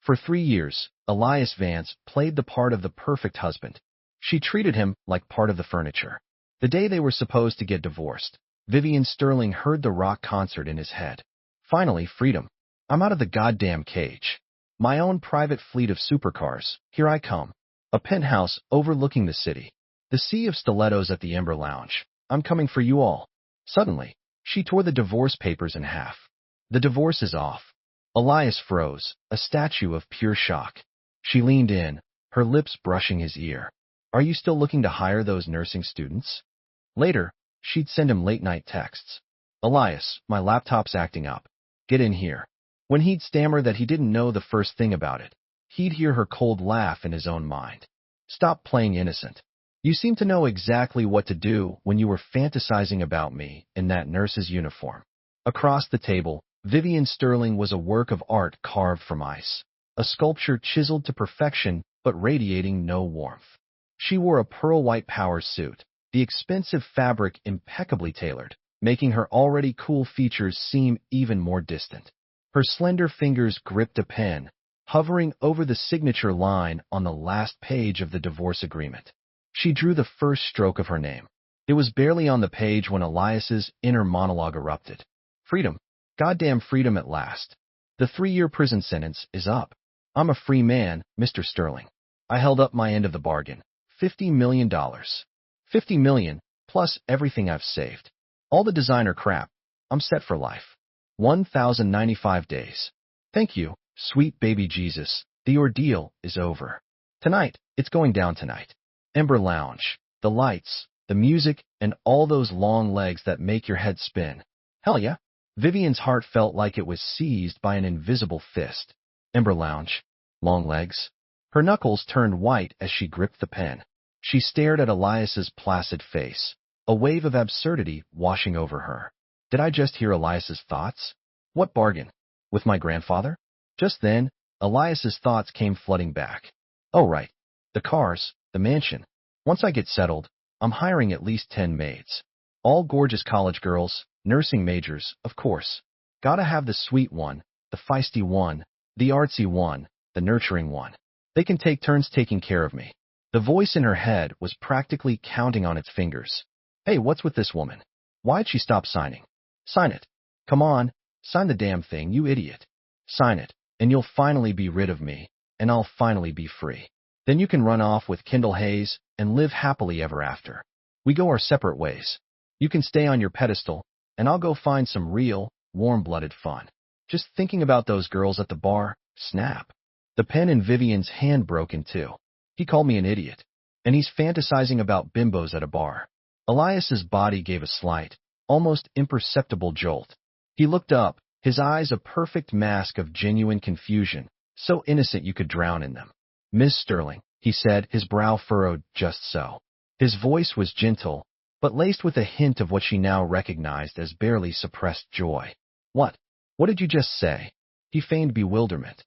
For 3 years, Elias Vance played the part of the perfect husband. She treated him like part of the furniture. The day they were supposed to get divorced, Vivian Sterling heard the rock concert in his head. Finally, freedom. I'm out of the goddamn cage. My own private fleet of supercars. Here I come. A penthouse overlooking the city. The sea of stilettos at the Ember Lounge. I'm coming for you all. Suddenly, she tore the divorce papers in half. The divorce is off. Elias froze, a statue of pure shock. She leaned in, her lips brushing his ear. Are you still looking to hire those nursing students? Later, she'd send him late-night texts. Elias, my laptop's acting up. Get in here. When he'd stammer that he didn't know the first thing about it, he'd hear her cold laugh in his own mind. Stop playing innocent. You seem to know exactly what to do when you were fantasizing about me in that nurse's uniform. Across the table, Vivian Sterling was a work of art carved from ice, a sculpture chiseled to perfection but radiating no warmth. She wore a pearl-white power suit, the expensive fabric impeccably tailored, making her already cool features seem even more distant. Her slender fingers gripped a pen, hovering over the signature line on the last page of the divorce agreement. She drew the first stroke of her name. It was barely on the page when Elias's inner monologue erupted. Freedom. Goddamn freedom at last. The 3-year prison sentence is up. I'm a free man, Mr. Sterling. I held up my end of the bargain. $50 million. $50 million, plus everything I've saved. All the designer crap. I'm set for life. 1,095 days. Thank you, sweet baby Jesus. The ordeal is over. Tonight, it's going down tonight. Ember Lounge, the lights, the music, and all those long legs that make your head spin. Hell yeah. Vivian's heart felt like it was seized by an invisible fist. Ember Lounge. Long legs. Her knuckles turned white as she gripped the pen. She stared at Elias's placid face, a wave of absurdity washing over her. Did I just hear Elias's thoughts? What bargain? With my grandfather? Just then, Elias's thoughts came flooding back. Oh right. The cars, the mansion. Once I get settled, I'm hiring at least 10 maids. All gorgeous college girls, nursing majors, of course. Gotta have the sweet one, the feisty one, the artsy one, the nurturing one. They can take turns taking care of me. The voice in her head was practically counting on its fingers. Hey, what's with this woman? Why'd she stop signing? Sign it. Come on, sign the damn thing, you idiot. Sign it, and you'll finally be rid of me, and I'll finally be free. Then you can run off with Kendall Hayes and live happily ever after. We go our separate ways. You can stay on your pedestal, and I'll go find some real, warm-blooded fun. Just thinking about those girls at the bar, snap. The pen in Vivian's hand broke in two. He called me an idiot. And he's fantasizing about bimbos at a bar. Elias's body gave a slight, almost imperceptible jolt. He looked up, his eyes a perfect mask of genuine confusion, so innocent you could drown in them. Miss Sterling, he said, his brow furrowed just so. His voice was gentle, but laced with a hint of what she now recognized as barely suppressed joy. What? What did you just say? He feigned bewilderment.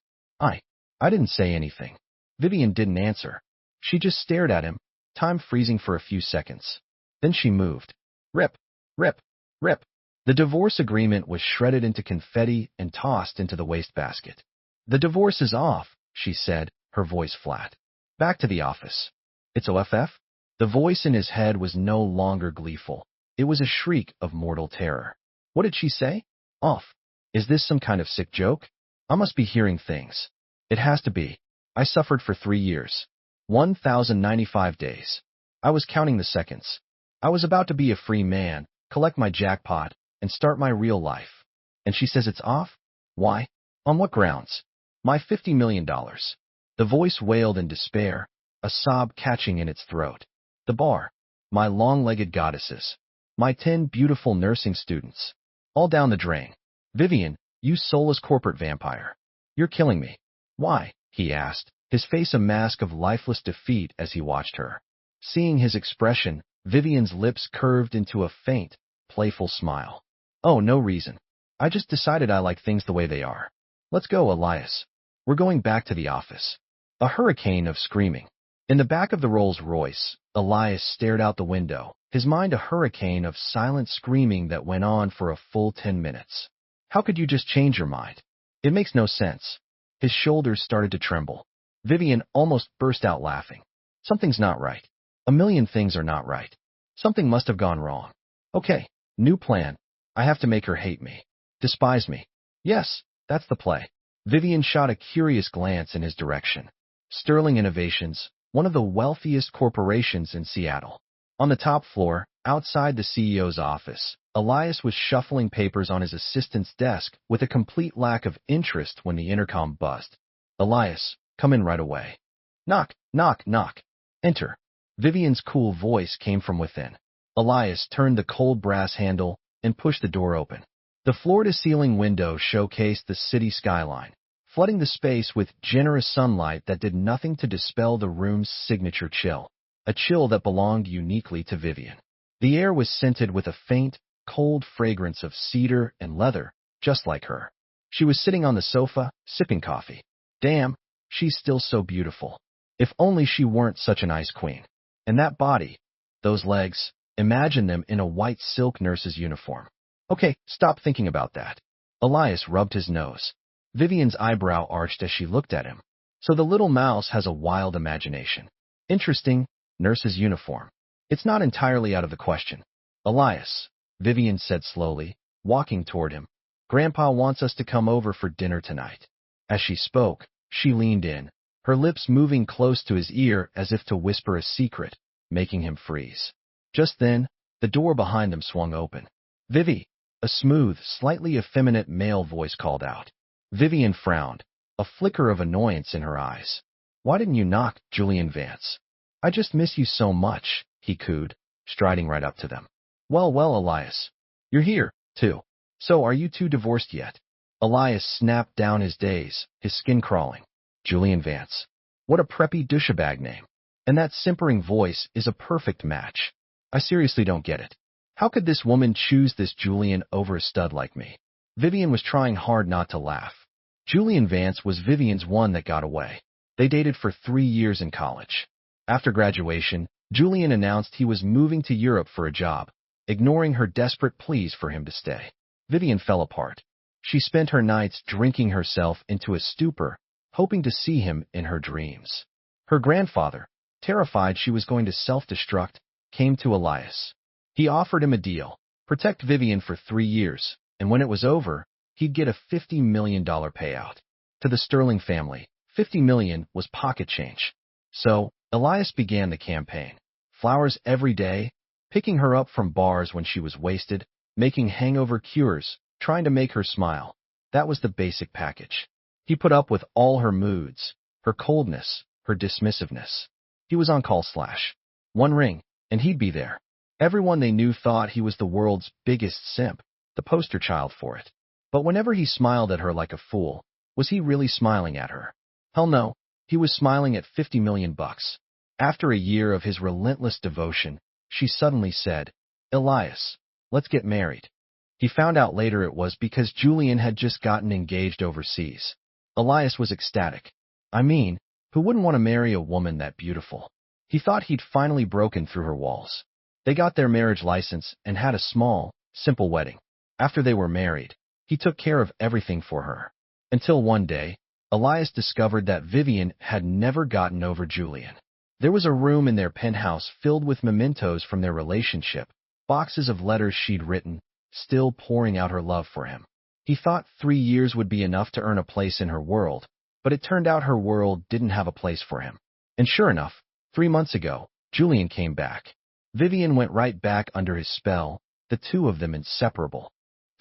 I didn't say anything. Vivian didn't answer. She just stared at him, time freezing for a few seconds. Then she moved. Rip, rip, rip. The divorce agreement was shredded into confetti and tossed into the wastebasket. The divorce is off, she said, her voice flat. Back to the office. It's OFF? The voice in his head was no longer gleeful. It was a shriek of mortal terror. What did she say? Off. Is this some kind of sick joke? I must be hearing things. It has to be. I suffered for 3 years. 1,095 days. I was counting the seconds. I was about to be a free man, collect my jackpot, and start my real life. And she says it's off? Why? On what grounds? My $50 million. The voice wailed in despair, a sob catching in its throat. The bar. My long-legged goddesses. My 10 beautiful nursing students. All down the drain. Vivian, you soulless corporate vampire. You're killing me. Why? He asked, his face a mask of lifeless defeat as he watched her. Seeing his expression, Vivian's lips curved into a faint, playful smile. Oh, no reason. I just decided I like things the way they are. Let's go, Elias. We're going back to the office. A hurricane of screaming. In the back of the Rolls-Royce, Elias stared out the window, his mind a hurricane of silent screaming that went on for a full 10 minutes. How could you just change your mind? It makes no sense. His shoulders started to tremble. Vivian almost burst out laughing. Something's not right. A million things are not right. Something must have gone wrong. Okay, new plan. I have to make her hate me. Despise me. Yes, that's the play. Vivian shot a curious glance in his direction. Sterling Innovations, one of the wealthiest corporations in Seattle. On the top floor, outside the CEO's office, Elias was shuffling papers on his assistant's desk with a complete lack of interest when the intercom buzzed. Elias, come in right away. Knock, knock, knock. Enter. Vivian's cool voice came from within. Elias turned the cold brass handle and pushed the door open. The floor-to-ceiling window showcased the city skyline, flooding the space with generous sunlight that did nothing to dispel the room's signature chill, a chill that belonged uniquely to Vivian. The air was scented with a faint, cold fragrance of cedar and leather, just like her. She was sitting on the sofa, sipping coffee. Damn, she's still so beautiful. If only she weren't such an ice queen. And that body, those legs, imagine them in a white silk nurse's uniform. Okay, stop thinking about that. Elias rubbed his nose. Vivian's eyebrow arched as she looked at him. So the little mouse has a wild imagination. Interesting, nurse's uniform. It's not entirely out of the question. Elias, Vivian said slowly, walking toward him. Grandpa wants us to come over for dinner tonight. As she spoke, she leaned in, her lips moving close to his ear as if to whisper a secret, making him freeze. Just then, the door behind them swung open. Vivi, a smooth, slightly effeminate male voice called out. Vivian frowned, a flicker of annoyance in her eyes. Why didn't you knock, Julian Vance? I just miss you so much, he cooed, striding right up to them. Well, Elias. You're here, too. So are you two divorced yet? Elias snapped down his days, his skin crawling. Julian Vance. What a preppy douchebag name. And that simpering voice is a perfect match. I seriously don't get it. How could this woman choose this Julian over a stud like me? Vivian was trying hard not to laugh. Julian Vance was Vivian's one that got away. They dated for 3 years in college. After graduation, Julian announced he was moving to Europe for a job, ignoring her desperate pleas for him to stay. Vivian fell apart. She spent her nights drinking herself into a stupor, hoping to see him in her dreams. Her grandfather, terrified she was going to self-destruct, came to Elias. He offered him a deal, protect Vivian for 3 years, and when it was over, he'd get a $50 million payout. To the Sterling family, $50 million was pocket change. So, Elias began the campaign. Flowers every day, picking her up from bars when she was wasted, making hangover cures, trying to make her smile. That was the basic package. He put up with all her moods, her coldness, her dismissiveness. He was on call / one ring, and he'd be there. Everyone they knew thought he was the world's biggest simp, the poster child for it. But whenever he smiled at her like a fool, was he really smiling at her? Hell no, he was smiling at $50 million. After a year of his relentless devotion, she suddenly said, Elias, let's get married. He found out later it was because Julian had just gotten engaged overseas. Elias was ecstatic. I mean, who wouldn't want to marry a woman that beautiful? He thought he'd finally broken through her walls. They got their marriage license and had a small, simple wedding. After they were married, he took care of everything for her. Until one day, Elias discovered that Vivian had never gotten over Julian. There was a room in their penthouse filled with mementos from their relationship, boxes of letters she'd written, still pouring out her love for him. He thought 3 years would be enough to earn a place in her world, but it turned out her world didn't have a place for him. And sure enough, 3 months ago, Julian came back. Vivian went right back under his spell, the two of them inseparable.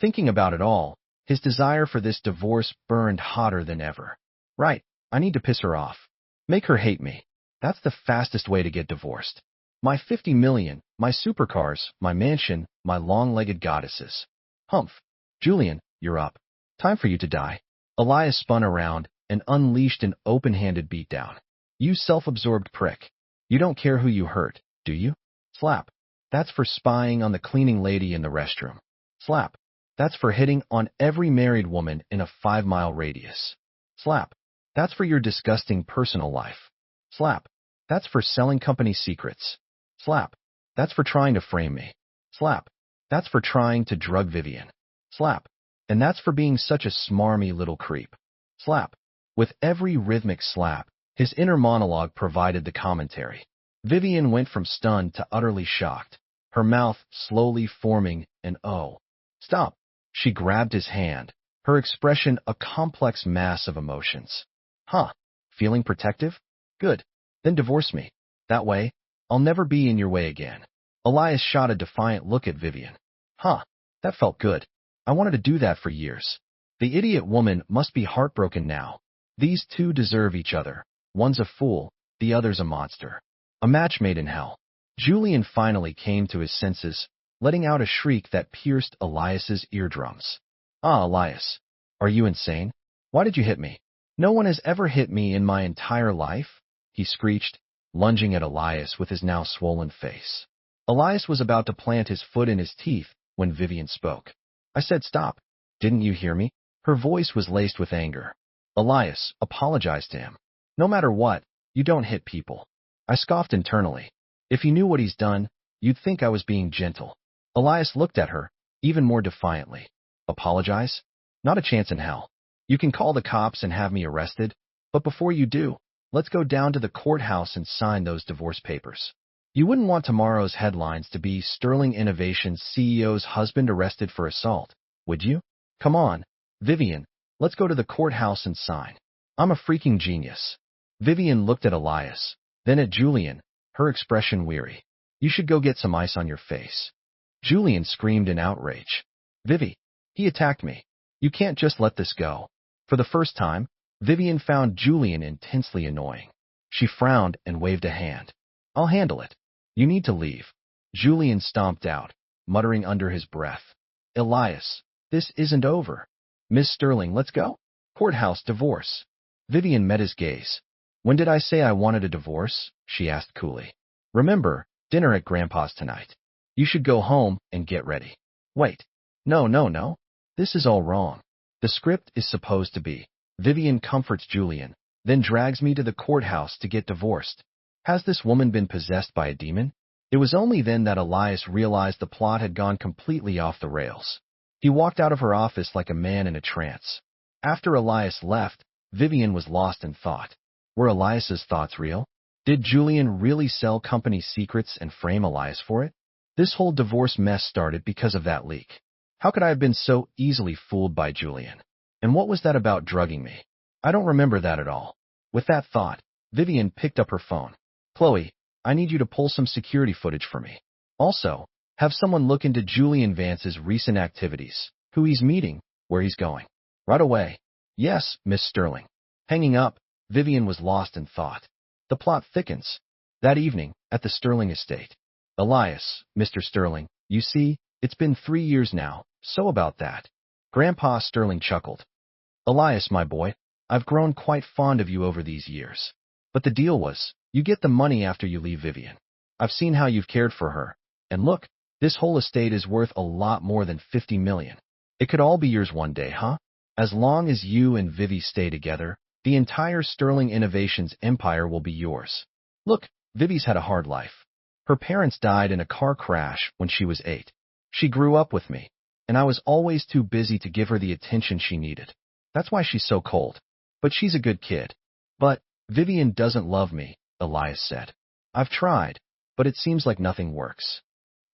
Thinking about it all, his desire for this divorce burned hotter than ever. Right, I need to piss her off. Make her hate me. That's the fastest way to get divorced. My $50 million, my supercars, my mansion, my long-legged goddesses. Humph. Julian, you're up. Time for you to die. Elias spun around and unleashed an open-handed beatdown. You self-absorbed prick. You don't care who you hurt, do you? Slap. That's for spying on the cleaning lady in the restroom. Slap. That's for hitting on every married woman in a 5-mile radius. Slap. That's for your disgusting personal life. Slap. That's for selling company secrets. Slap. That's for trying to frame me. Slap. That's for trying to drug Vivian. Slap. And that's for being such a smarmy little creep. Slap. With every rhythmic slap, his inner monologue provided the commentary. Vivian went from stunned to utterly shocked, her mouth slowly forming an O. Stop! She grabbed his hand, her expression a complex mass of emotions. Huh? Feeling protective? Good. Then divorce me. That way, I'll never be in your way again. Elias shot a defiant look at Vivian. Huh? That felt good. I wanted to do that for years. The idiot woman must be heartbroken now. These two deserve each other. One's a fool, the other's a monster. A match made in hell. Julian finally came to his senses, letting out a shriek that pierced Elias's eardrums. Ah, Elias. Are you insane? Why did you hit me? No one has ever hit me in my entire life, he screeched, lunging at Elias with his now swollen face. Elias was about to plant his foot in his teeth when Vivian spoke. I said stop. Didn't you hear me? Her voice was laced with anger. Elias, apologize to him. No matter what, you don't hit people. I scoffed internally. If you knew what he's done, you'd think I was being gentle. Elias looked at her, even more defiantly. Apologize? Not a chance in hell. You can call the cops and have me arrested, but before you do, let's go down to the courthouse and sign those divorce papers. You wouldn't want tomorrow's headlines to be Sterling Innovations CEO's husband arrested for assault, would you? Come on, Vivian, let's go to the courthouse and sign. I'm a freaking genius. Vivian looked at Elias, then at Julian, her expression weary. You should go get some ice on your face. Julian screamed in outrage. Vivi, he attacked me. You can't just let this go. For the first time, Vivian found Julian intensely annoying. She frowned and waved a hand. I'll handle it. You need to leave. Julian stomped out, muttering under his breath. Elias, this isn't over. Miss Sterling, let's go. Courthouse divorce. Vivian met his gaze. When did I say I wanted a divorce? She asked coolly. Remember, dinner at Grandpa's tonight. You should go home and get ready. Wait. No. This is all wrong. The script is supposed to be, Vivian comforts Julian, then drags me to the courthouse to get divorced. Has this woman been possessed by a demon? It was only then that Elias realized the plot had gone completely off the rails. He walked out of her office like a man in a trance. After Elias left, Vivian was lost in thought. Were Elias's thoughts real? Did Julian really sell company secrets and frame Elias for it? This whole divorce mess started because of that leak. How could I have been so easily fooled by Julian? And what was that about drugging me? I don't remember that at all. With that thought, Vivian picked up her phone. Chloe, I need you to pull some security footage for me. Also, have someone look into Julian Vance's recent activities, who he's meeting, where he's going. Right away. Yes, Miss Sterling. Hanging up, Vivian was lost in thought. The plot thickens. That evening, at the Sterling estate. Elias, Mr. Sterling, you see, it's been 3 years now, so about that. Grandpa Sterling chuckled. Elias, my boy, I've grown quite fond of you over these years. But the deal was, you get the money after you leave Vivian. I've seen how you've cared for her. And look, this whole estate is worth a lot more than $50 million. It could all be yours one day, huh? As long as you and Vivi stay together, the entire Sterling Innovations empire will be yours. Look, Vivi's had a hard life. Her parents died in a car crash when she was 8. She grew up with me, and I was always too busy to give her the attention she needed. That's why she's so cold. But she's a good kid. But Vivian doesn't love me, Elias said. I've tried, but it seems like nothing works.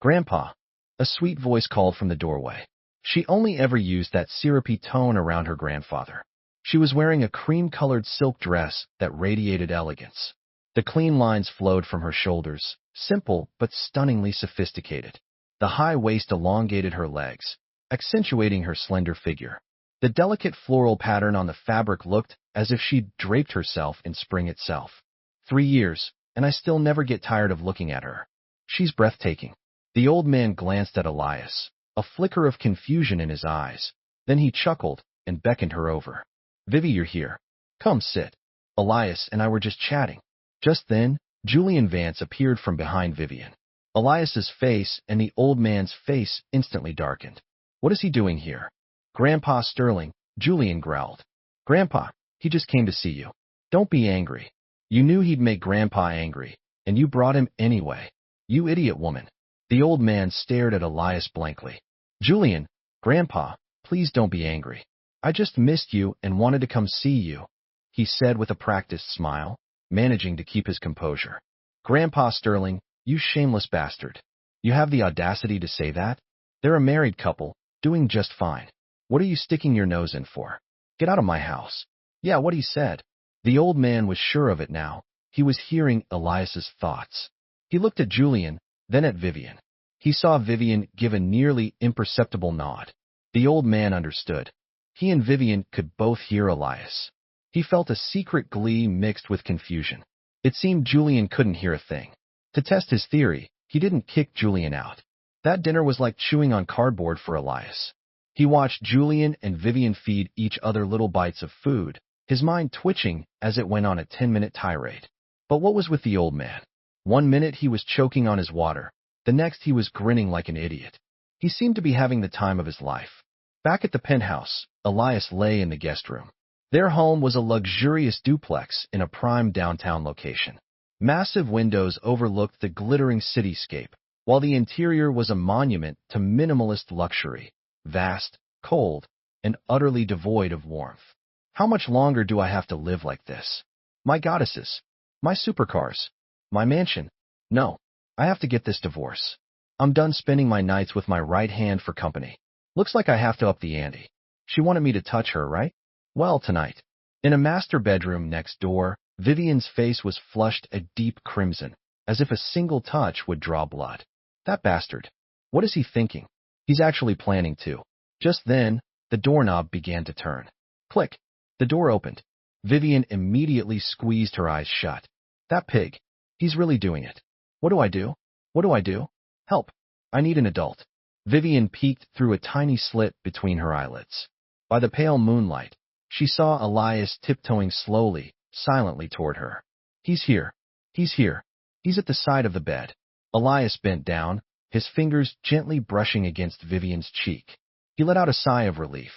Grandpa, a sweet voice called from the doorway. She only ever used that syrupy tone around her grandfather. She was wearing a cream-colored silk dress that radiated elegance. The clean lines flowed from her shoulders, simple but stunningly sophisticated. The high waist elongated her legs, accentuating her slender figure. The delicate floral pattern on the fabric looked as if she'd draped herself in spring itself. 3 years, and I still never get tired of looking at her. She's breathtaking. The old man glanced at Elias, a flicker of confusion in his eyes. Then he chuckled and beckoned her over. Vivi, you're here. Come sit. Elias and I were just chatting. Just then, Julian Vance appeared from behind Vivian. Elias's face and the old man's face instantly darkened. What is he doing here? Grandpa Sterling, Julian growled. Grandpa, he just came to see you. Don't be angry. You knew he'd make Grandpa angry, and you brought him anyway. You idiot woman. The old man stared at Elias blankly. Julian, Grandpa, please don't be angry. I just missed you and wanted to come see you. he said with a practiced smile, managing to keep his composure. Grandpa Sterling, you shameless bastard. You have the audacity to say that? They're a married couple, doing just fine. What are you sticking your nose in for? Get out of my house. Yeah, what he said. The old man was sure of it now. He was hearing Elias's thoughts. He looked at Julian, then at Vivian. He saw Vivian give a nearly imperceptible nod. The old man understood. He and Vivian could both hear Elias. He felt a secret glee mixed with confusion. It seemed Julian couldn't hear a thing. To test his theory, he didn't kick Julian out. That dinner was like chewing on cardboard for Elias. He watched Julian and Vivian feed each other little bites of food, his mind twitching as it went on a 10-minute tirade. But what was with the old man? One minute he was choking on his water, the next he was grinning like an idiot. He seemed to be having the time of his life. Back at the penthouse, Elias lay in the guest room. Their home was a luxurious duplex in a prime downtown location. Massive windows overlooked the glittering cityscape, while the interior was a monument to minimalist luxury, vast, cold, and utterly devoid of warmth. How much longer do I have to live like this? My goddesses, my supercars, my mansion. No, I have to get this divorce. I'm done spending my nights with my right hand for company. Looks like I have to up the ante. She wanted me to touch her, right? Well, tonight. In a master bedroom next door, Vivian's face was flushed a deep crimson, as if a single touch would draw blood. That bastard. What is he thinking? He's actually planning to. Just then, the doorknob began to turn. Click. The door opened. Vivian immediately squeezed her eyes shut. That pig. He's really doing it. What do I do? What do I do? Help. I need an adult. Vivian peeked through a tiny slit between her eyelids. By the pale moonlight, she saw Elias tiptoeing slowly, silently toward her. He's here. He's here. He's at the side of the bed. Elias bent down, his fingers gently brushing against Vivian's cheek. He let out a sigh of relief.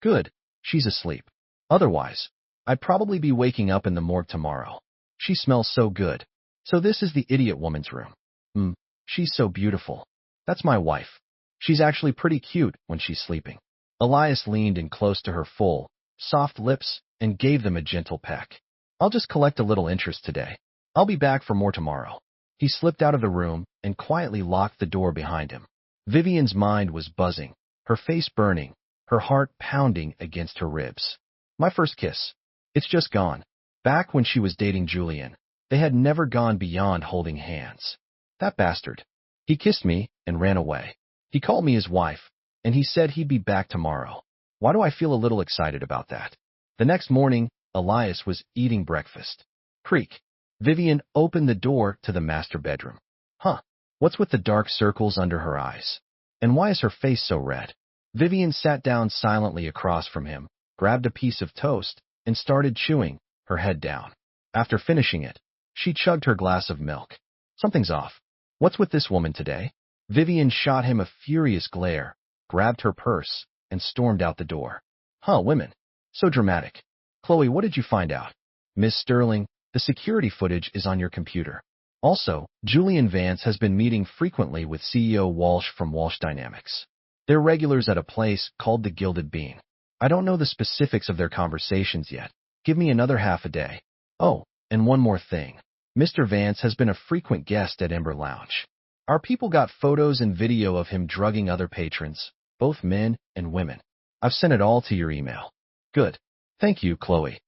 Good. She's asleep. Otherwise, I'd probably be waking up in the morgue tomorrow. She smells so good. So this is the idiot woman's room. She's so beautiful. That's my wife. She's actually pretty cute when she's sleeping. Elias leaned in close to her full, soft lips and gave them a gentle peck. I'll just collect a little interest today. I'll be back for more tomorrow. He slipped out of the room and quietly locked the door behind him. Vivian's mind was buzzing, her face burning, her heart pounding against her ribs. My first kiss. It's just gone. Back when she was dating Julian, they had never gone beyond holding hands. That bastard. He kissed me and ran away. He called me his wife, and he said he'd be back tomorrow. Why do I feel a little excited about that? The next morning, Elias was eating breakfast. Creak. Vivian opened the door to the master bedroom. Huh. What's with the dark circles under her eyes? And why is her face so red? Vivian sat down silently across from him, grabbed a piece of toast, and started chewing, her head down. After finishing it, she chugged her glass of milk. Something's off. What's with this woman today? Vivian shot him a furious glare, grabbed her purse, and stormed out the door. Huh, women. So dramatic. Chloe, what did you find out? Miss Sterling, the security footage is on your computer. Also, Julian Vance has been meeting frequently with CEO Walsh from Walsh Dynamics. They're regulars at a place called the Gilded Bean. I don't know the specifics of their conversations yet. Give me another half a day. Oh, and one more thing. Mr. Vance has been a frequent guest at Ember Lounge. Our people got photos and video of him drugging other patrons, both men and women. I've sent it all to your email. Good. Thank you, Chloe.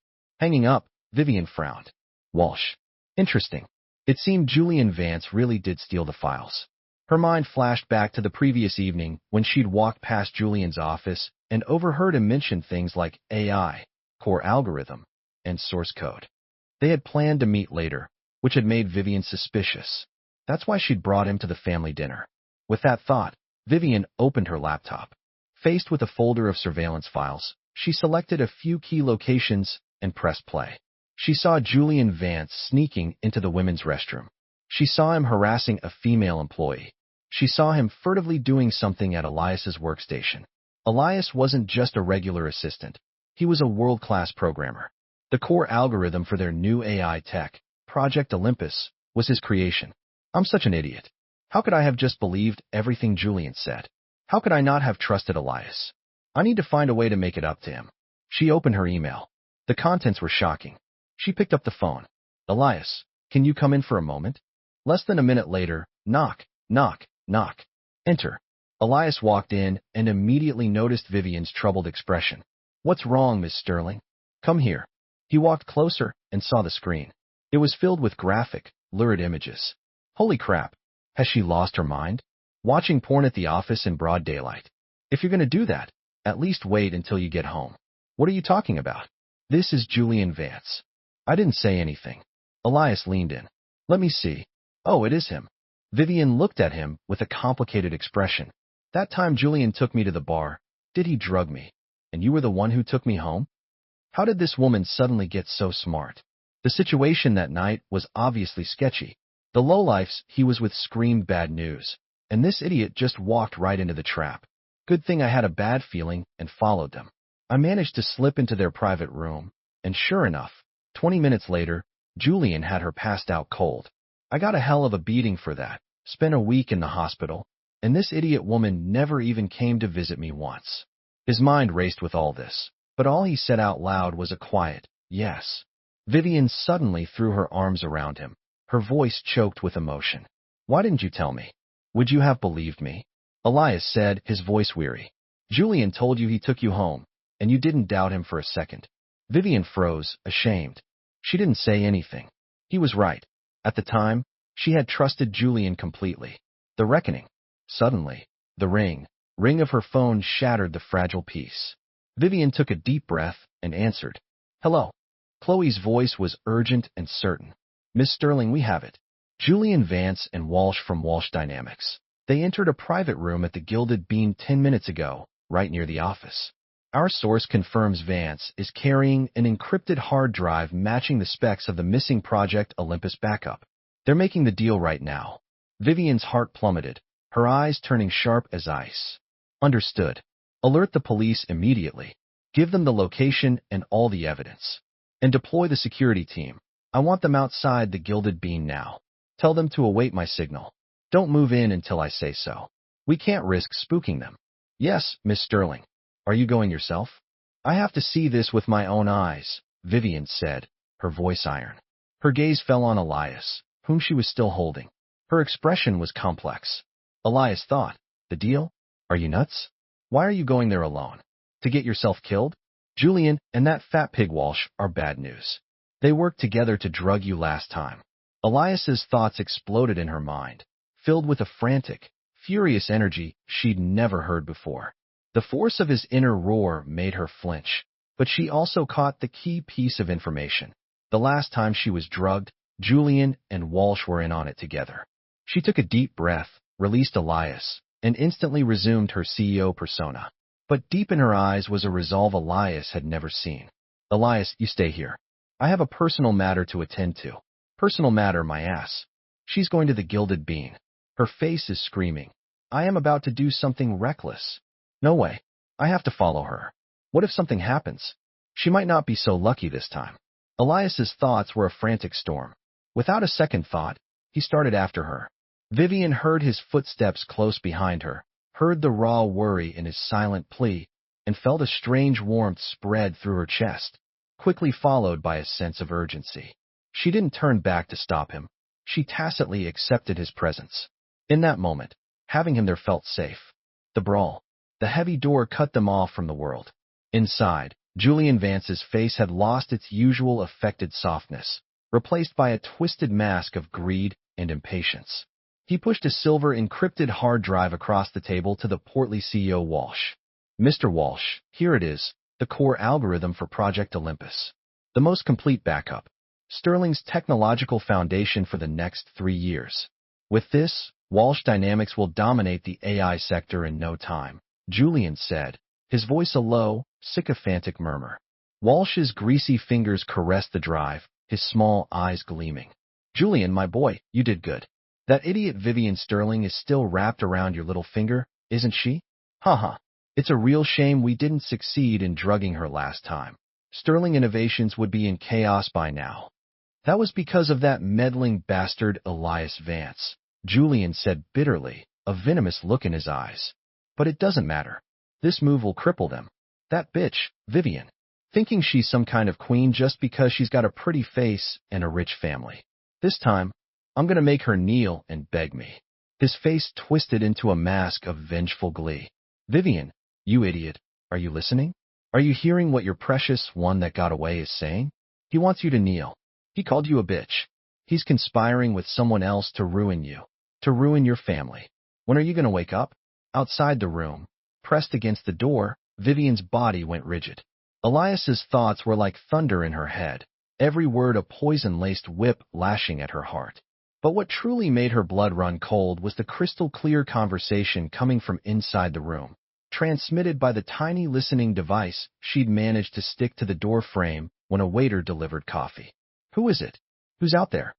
Hanging up, Vivian frowned. Walsh. Interesting. It seemed Julian Vance really did steal the files. Her mind flashed back to the previous evening when she'd walked past Julian's office and overheard him mention things like AI, core algorithm, and source code. They had planned to meet later, which had made Vivian suspicious. That's why she'd brought him to the family dinner. With that thought, Vivian opened her laptop. Faced with a folder of surveillance files, she selected a few key locations and pressed play. She saw Julian Vance sneaking into the women's restroom. She saw him harassing a female employee. She saw him furtively doing something at Elias's workstation. Elias wasn't just a regular assistant. He was a world-class programmer. The core algorithm for their new AI tech, Project Olympus, was his creation. I'm such an idiot. How could I have just believed everything Julian said? How could I not have trusted Elias? I need to find a way to make it up to him. She opened her email. The contents were shocking. She picked up the phone. Elias, can you come in for a moment? Less than a minute later, knock, knock, knock. Enter. Elias walked in and immediately noticed Vivian's troubled expression. What's wrong, Miss Sterling? Come here. He walked closer and saw the screen. It was filled with graphic, lurid images. Holy crap. Has she lost her mind? Watching porn at the office in broad daylight. If you're going to do that, at least wait until you get home. What are you talking about? This is Julian Vance. I didn't say anything. Elias leaned in. Let me see. Oh, it is him. Vivian looked at him with a complicated expression. That time Julian took me to the bar. Did he drug me? And you were the one who took me home? How did this woman suddenly get so smart? The situation that night was obviously sketchy. The lowlifes he was with screamed bad news, and this idiot just walked right into the trap. Good thing I had a bad feeling and followed them. I managed to slip into their private room, and sure enough, 20 minutes later, Julian had her passed out cold. I got a hell of a beating for that, spent a week in the hospital, and this idiot woman never even came to visit me once. His mind raced with all this, but all he said out loud was a quiet, yes. Vivian suddenly threw her arms around him, her voice choked with emotion. Why didn't you tell me? Would you have believed me? Elias said, his voice weary. Julian told you he took you home, and you didn't doubt him for a second. Vivian froze, ashamed. She didn't say anything. He was right. At the time, she had trusted Julian completely. The reckoning. Suddenly, the ring of her phone shattered the fragile peace. Vivian took a deep breath and answered. Hello. Chloe's voice was urgent and certain. Miss Sterling, we have it. Julian Vance and Walsh from Walsh Dynamics. They entered a private room at the Gilded Bean 10 minutes ago, right near the office. Our source confirms Vance is carrying an encrypted hard drive matching the specs of the missing Project Olympus backup. They're making the deal right now. Vivian's heart plummeted, her eyes turning sharp as ice. Understood. Alert the police immediately. Give them the location and all the evidence. And deploy the security team. I want them outside the Gilded Bean now. Tell them to await my signal. Don't move in until I say so. We can't risk spooking them. Yes, Miss Sterling. Are you going yourself? I have to see this with my own eyes, Vivian said, her voice iron. Her gaze fell on Elias, whom she was still holding. Her expression was complex. Elias thought, the deal? Are you nuts? Why are you going there alone? To get yourself killed? Julian and that fat pig Walsh are bad news. They worked together to drug you last time. Elias's thoughts exploded in her mind, filled with a frantic, furious energy she'd never heard before. The force of his inner roar made her flinch, but she also caught the key piece of information. The last time she was drugged, Julian and Walsh were in on it together. She took a deep breath, released Elias, and instantly resumed her CEO persona. But deep in her eyes was a resolve Elias had never seen. Elias, you stay here. I have a personal matter to attend to. Personal matter, my ass. She's going to the Gilded Bean. Her face is screaming. I am about to do something reckless. No way. I have to follow her. What if something happens? She might not be so lucky this time. Elias's thoughts were a frantic storm. Without a second thought, he started after her. Vivian heard his footsteps close behind her, heard the raw worry in his silent plea, and felt a strange warmth spread through her chest, quickly followed by a sense of urgency. She didn't turn back to stop him. She tacitly accepted his presence. In that moment, having him there felt safe. The brawl. The heavy door cut them off from the world. Inside, Julian Vance's face had lost its usual affected softness, replaced by a twisted mask of greed and impatience. He pushed a silver encrypted hard drive across the table to the portly CEO Walsh. Mr. Walsh, here it is, the core algorithm for Project Olympus. The most complete backup. Sterling's technological foundation for the next 3 years. With this, Walsh Dynamics will dominate the AI sector in no time, Julian said, his voice a low, sycophantic murmur. Walsh's greasy fingers caressed the drive, his small eyes gleaming. Julian, my boy, you did good. That idiot Vivian Sterling is still wrapped around your little finger, isn't she? Haha. It's a real shame we didn't succeed in drugging her last time. Sterling Innovations would be in chaos by now. That was because of that meddling bastard Elias Vance, Julian said bitterly, a venomous look in his eyes. But it doesn't matter. This move will cripple them. That bitch, Vivian. thinking she's some kind of queen just because she's got a pretty face and a rich family. This time, I'm gonna make her kneel and beg me. His face twisted into a mask of vengeful glee. Vivian, you idiot, are you listening? Are you hearing what your precious one that got away is saying? He wants you to kneel. He called you a bitch. He's conspiring with someone else to ruin you, to ruin your family. When are you gonna wake up? Outside the room, pressed against the door, Vivian's body went rigid. Elias's thoughts were like thunder in her head, every word a poison-laced whip lashing at her heart. But what truly made her blood run cold was the crystal-clear conversation coming from inside the room, transmitted by the tiny listening device she'd managed to stick to the door frame when a waiter delivered coffee. Who is it? Who's out there?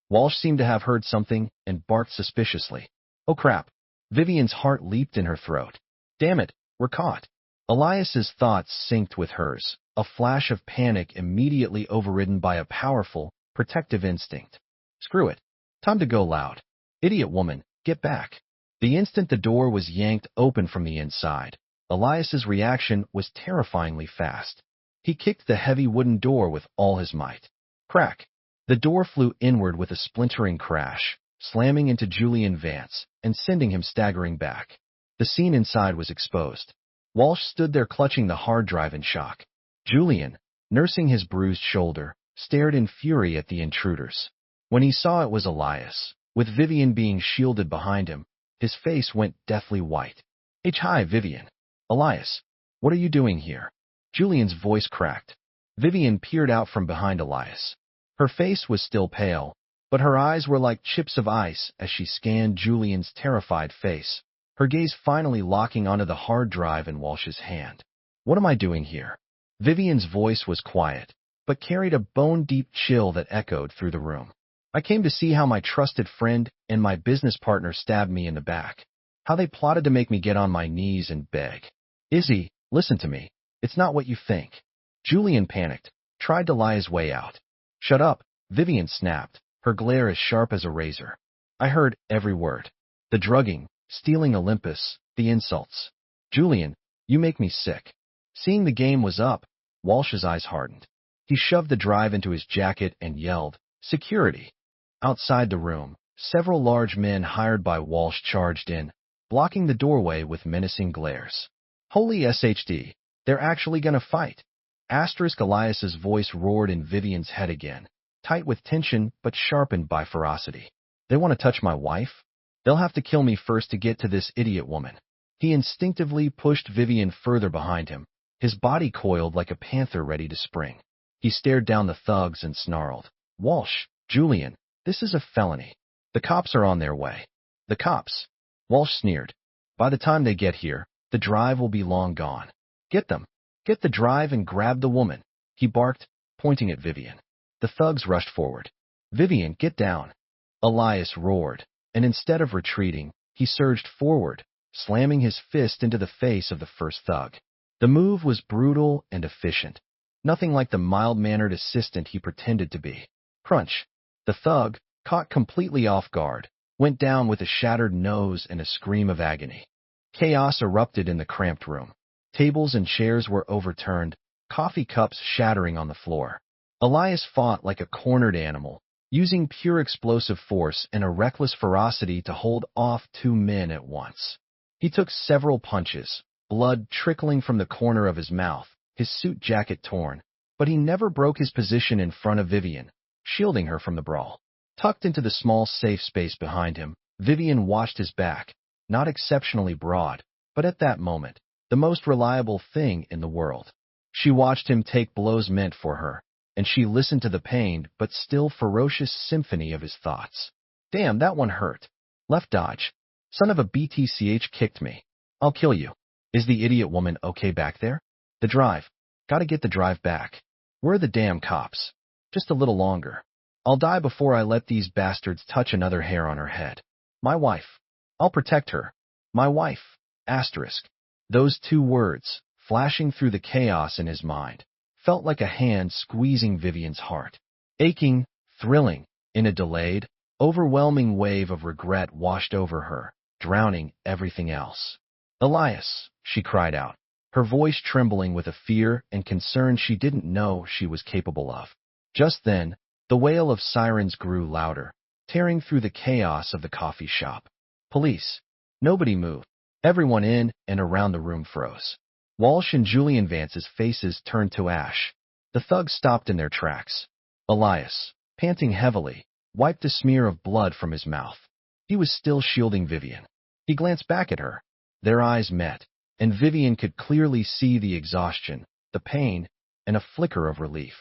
Walsh seemed to have heard something and barked suspiciously. Oh crap. Vivian's heart leaped in her throat. Damn it, we're caught. Elias's thoughts synced with hers, a flash of panic immediately overridden by a powerful, protective instinct. Screw it. Time to go loud. Idiot woman, get back. The instant the door was yanked open from the inside, Elias's reaction was terrifyingly fast. He kicked the heavy wooden door with all his might. Crack. The door flew inward with a splintering crash, slamming into Julian Vance and sending him staggering back. The scene inside was exposed. Walsh stood there clutching the hard drive in shock. Julian, nursing his bruised shoulder, stared in fury at the intruders. When he saw it was Elias, with Vivian being shielded behind him, his face went deathly white. Hi, Vivian. Elias, what are you doing here? Julian's voice cracked. Vivian peered out from behind Elias. Her face was still pale, but her eyes were like chips of ice as she scanned Julian's terrified face, her gaze finally locking onto the hard drive in Walsh's hand. What am I doing here? Vivian's voice was quiet, but carried a bone-deep chill that echoed through the room. I came to see how my trusted friend and my business partner stabbed me in the back, how they plotted to make me get on my knees and beg. Izzy, listen to me. It's not what you think. Julian panicked, tried to lie his way out. Shut up, Vivian snapped, her glare as sharp as a razor. I heard every word. The drugging, stealing Olympus, the insults. Julian, you make me sick. Seeing the game was up, Walsh's eyes hardened. He shoved the drive into his jacket and yelled, Security! Outside the room, several large men hired by Walsh charged in, blocking the doorway with menacing glares. Holy SHD, they're actually gonna fight. Elias's voice roared in Vivian's head again, tight with tension but sharpened by ferocity. They want to touch my wife? They'll have to kill me first to get to this idiot woman. He instinctively pushed Vivian further behind him, his body coiled like a panther ready to spring. He stared down the thugs and snarled, Walsh, Julian, this is a felony. The cops are on their way. The cops? Walsh sneered. By the time they get here, the drive will be long gone. Get them. Get the drive and grab the woman, he barked, pointing at Vivian. The thugs rushed forward. Vivian, get down. Elias roared, and instead of retreating, he surged forward, slamming his fist into the face of the first thug. The move was brutal and efficient, nothing like the mild-mannered assistant he pretended to be. Crunch. The thug, caught completely off guard, went down with a shattered nose and a scream of agony. Chaos erupted in the cramped room. Tables and chairs were overturned, coffee cups shattering on the floor. Elias fought like a cornered animal, using pure explosive force and a reckless ferocity to hold off two men at once. He took several punches, blood trickling from the corner of his mouth, his suit jacket torn, but he never broke his position in front of Vivian, shielding her from the brawl. Tucked into the small safe space behind him, Vivian watched his back, not exceptionally broad, but at that moment, the most reliable thing in the world. She watched him take blows meant for her, and she listened to the pained but still ferocious symphony of his thoughts. Damn, that one hurt. Left dodge. Son of a BTCH kicked me. I'll kill you. Is the idiot woman okay back there? The drive. Gotta get the drive back. Where are the damn cops? Just a little longer. I'll die before I let these bastards touch another hair on her head. My wife. I'll protect her. My wife. Asterisk. Those two words, flashing through the chaos in his mind, felt like a hand squeezing Vivian's heart. Aching, thrilling, in a delayed, overwhelming wave of regret washed over her, drowning everything else. Elias, she cried out. her voice trembling with a fear and concern she didn't know she was capable of. Just then, the wail of sirens grew louder, tearing through the chaos of the coffee shop. Police. Nobody moved. Everyone in and around the room froze. Walsh and Julian Vance's faces turned to ash. The thugs stopped in their tracks. Elias, panting heavily, wiped a smear of blood from his mouth. He was still shielding Vivian. He glanced back at her. Their eyes met, and Vivian could clearly see the exhaustion, the pain, and a flicker of relief.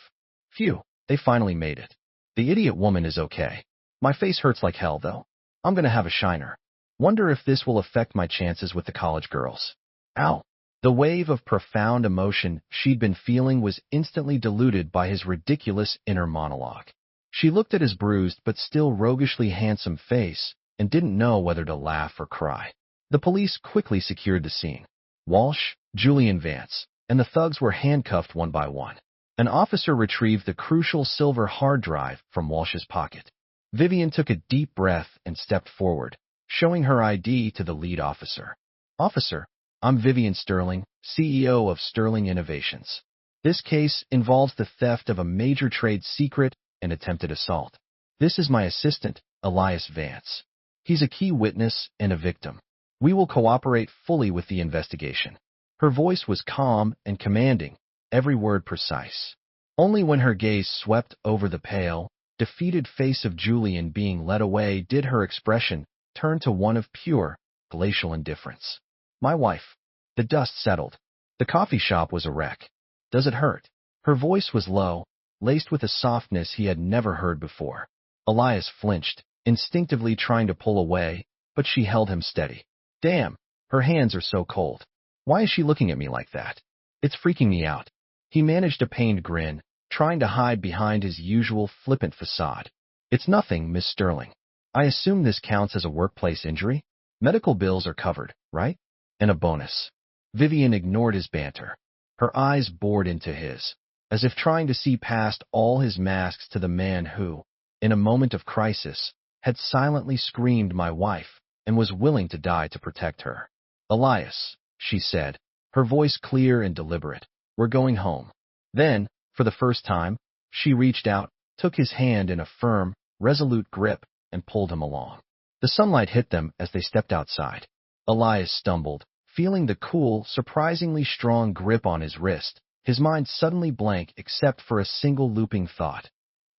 Phew, they finally made it. The idiot woman is okay. My face hurts like hell, though. I'm gonna have a shiner. Wonder if this will affect my chances with the college girls. Ow. The wave of profound emotion she'd been feeling was instantly diluted by his ridiculous inner monologue. She looked at his bruised but still roguishly handsome face and didn't know whether to laugh or cry. The police quickly secured the scene. Walsh, Julian Vance, and the thugs were handcuffed one by one. An officer retrieved the crucial silver hard drive from Walsh's pocket. Vivian took a deep breath and stepped forward, showing her ID to the lead officer. Officer, I'm Vivian Sterling, CEO of Sterling Innovations. This case involves the theft of a major trade secret and attempted assault. This is my assistant, Elias Vance. He's a key witness and a victim. We will cooperate fully with the investigation. Her voice was calm and commanding, every word precise. Only when her gaze swept over the pale, defeated face of Julian being led away did her expression turn to one of pure, glacial indifference. My wife. The dust settled. The coffee shop was a wreck. Does it hurt? Her voice was low, laced with a softness he had never heard before. Elias flinched, instinctively trying to pull away, but she held him steady. Damn, her hands are so cold. Why is she looking at me like that? It's freaking me out. He managed a pained grin, trying to hide behind his usual flippant facade. It's nothing, Miss Sterling. I assume this counts as a workplace injury? Medical bills are covered, right? And a bonus. Vivian ignored his banter. Her eyes bored into his, as if trying to see past all his masks to the man who, in a moment of crisis, had silently screamed my wife and was willing to die to protect her. Elias, she said, her voice clear and deliberate, we're going home. Then, for the first time, she reached out, took his hand in a firm, resolute grip, and pulled him along. The sunlight hit them as they stepped outside. Elias stumbled, feeling the cool, surprisingly strong grip on his wrist, his mind suddenly blank except for a single looping thought.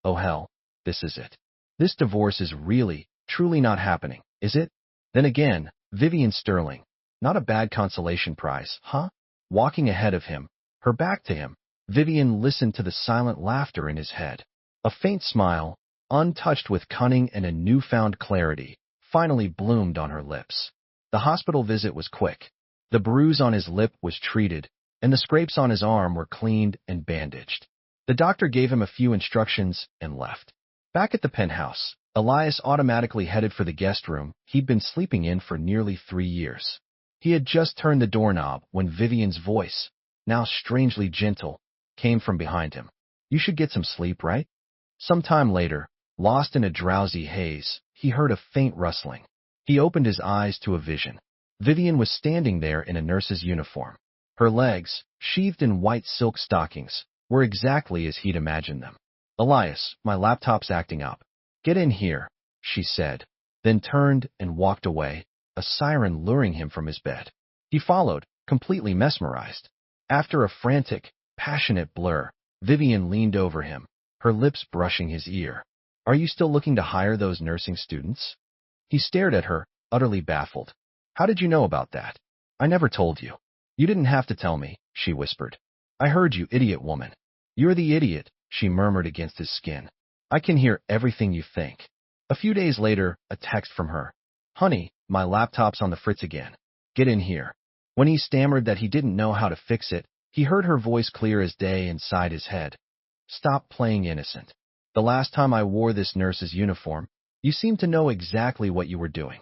Oh hell, this is it. This divorce is really, truly not happening, is it? Then again, Vivian Sterling. Not a bad consolation prize, huh? Walking ahead of him, her back to him, Vivian listened to the silent laughter in his head. A faint smile, untouched with cunning and a newfound clarity, finally bloomed on her lips. The hospital visit was quick. The bruise on his lip was treated, and the scrapes on his arm were cleaned and bandaged. The doctor gave him a few instructions and left. Back at the penthouse, Elias automatically headed for the guest room he'd been sleeping in for nearly 3 years. He had just turned the doorknob when Vivian's voice, now strangely gentle, came from behind him. You should get some sleep, right? Some time later, lost in a drowsy haze, he heard a faint rustling. He opened his eyes to a vision. Vivian was standing there in a nurse's uniform. Her legs, sheathed in white silk stockings, were exactly as he'd imagined them. Elias, my laptop's acting up. Get in here, she said, then turned and walked away, a siren luring him from his bed. He followed, completely mesmerized. After a frantic, passionate blur, Vivian leaned over him, her lips brushing his ear. Are you still looking to hire those nursing students? He stared at her, utterly baffled. How did you know about that? I never told you. You didn't have to tell me, she whispered. I heard you, idiot woman. You're the idiot, she murmured against his skin. I can hear everything you think. A few days later, a text from her. Honey, my laptop's on the fritz again. Get in here. When he stammered that he didn't know how to fix it, he heard her voice clear as day inside his head. Stop playing innocent. The last time I wore this nurse's uniform, you seemed to know exactly what you were doing.